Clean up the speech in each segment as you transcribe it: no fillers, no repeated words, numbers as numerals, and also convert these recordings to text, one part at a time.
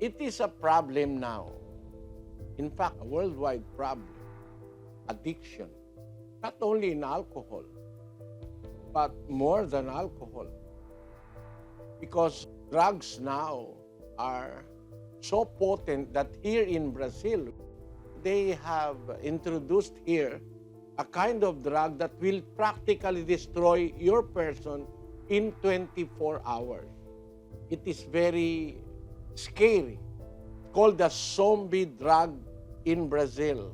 It is a problem now. In fact, a worldwide problem. Addiction. Not only in alcohol, but more than alcohol. Because drugs now are so potent that here in Brazil, they have introduced here a kind of drug that will practically destroy your person in 24 hours. It is very scary. It's called the zombie drug in Brazil.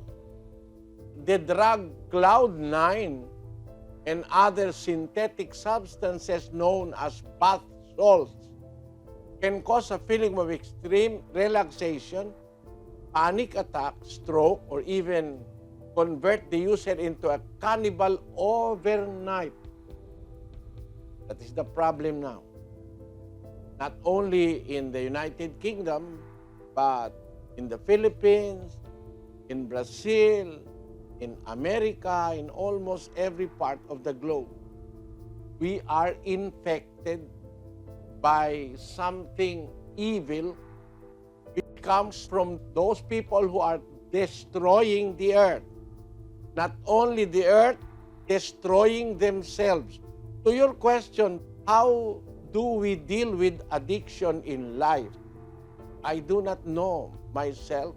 The drug Cloud9 and other synthetic substances known as bath salts can cause a feeling of extreme relaxation, panic attack, stroke, or even convert the user into a cannibal overnight. That is the problem now. Not only in the United Kingdom, but in the Philippines, in Brazil, in America, in almost every part of the globe. We are infected by something evil. It comes from those people who are destroying the earth. Not only the earth, destroying themselves. To your question, how do we deal with addiction in life? I do not know. Myself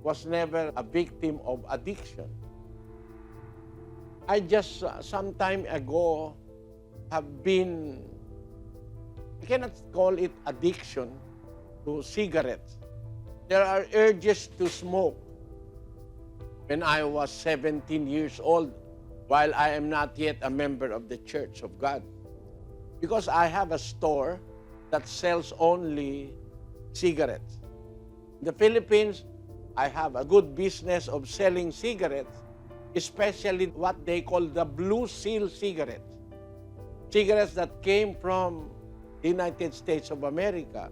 was never a victim of addiction. I just some time ago have been, I cannot call it addiction, to cigarettes. There are urges to smoke. When I was 17 years old, while I am not yet a member of the Church of God, because I have a store that sells only cigarettes. In the Philippines, I have a good business of selling cigarettes, especially what they call the Blue Seal cigarettes. Cigarettes that came from the United States of America.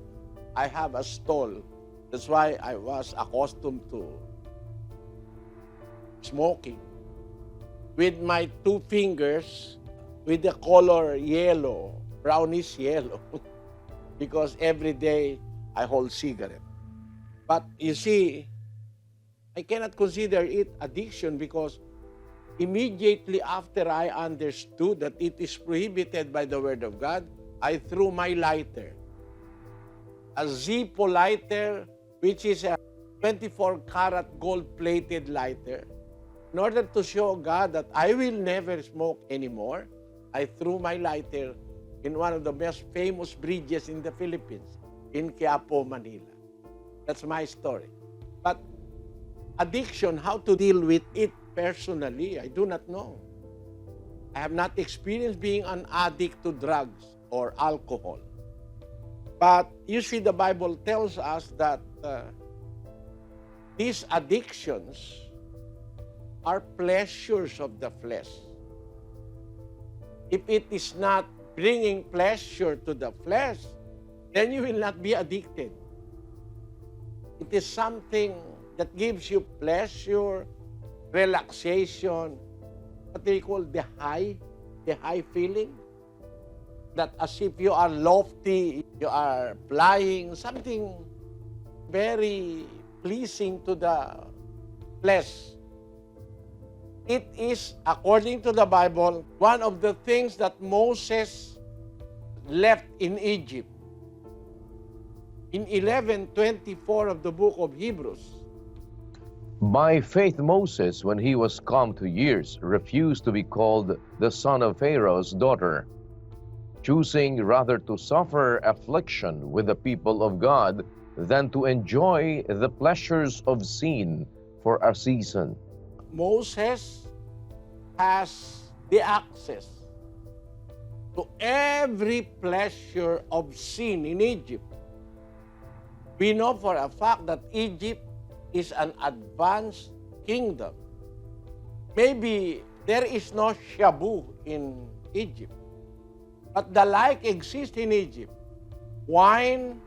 I have a stall. That's why I was accustomed to smoking. With my two fingers, with the color yellow, brownish yellow, because every day I hold cigarette. But you see, I cannot consider it addiction because immediately after I understood that it is prohibited by the Word of God, I threw my lighter. A Zippo lighter, which is a 24-karat gold-plated lighter. In order to show God that I will never smoke anymore, I threw my lighter in one of the most famous bridges in the Philippines, in Quiapo, Manila. That's my story. But addiction, how to deal with it personally, I do not know. I have not experienced being an addict to drugs or alcohol. But you see, the Bible tells us that these addictions are pleasures of the flesh. If it is not bringing pleasure to the flesh, then you will not be addicted. It is something that gives you pleasure, relaxation, what they call the high feeling. That as if you are lofty, you are flying, something very pleasing to the flesh. It is, according to the Bible, one of the things that Moses left in Egypt. In 11:24 of the book of Hebrews, By faith Moses, when he was come to years, refused to be called the son of Pharaoh's daughter, choosing rather to suffer affliction with the people of God than to enjoy the pleasures of sin for a season. Moses has the access to every pleasure of sin in Egypt. We know for a fact that Egypt is an advanced kingdom. Maybe there is no shabu in Egypt, but the like exists in Egypt. Wine,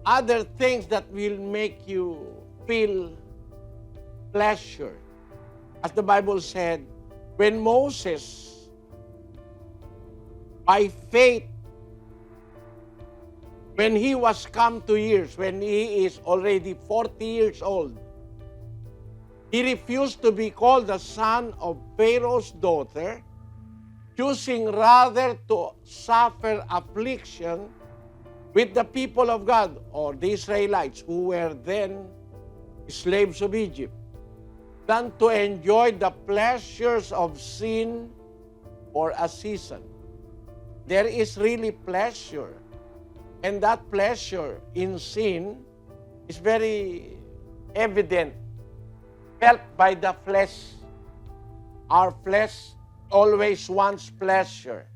other things that will make you feel pleasure. As the Bible said, when Moses, by faith, when he was come to years, when he is already 40 years old, he refused to be called the son of Pharaoh's daughter, choosing rather to suffer affliction with the people of God, or the Israelites, who were then slaves of Egypt, than to enjoy the pleasures of sin for a season. There is really pleasure, and that pleasure in sin is very evident, felt by the flesh. Our flesh always wants pleasure.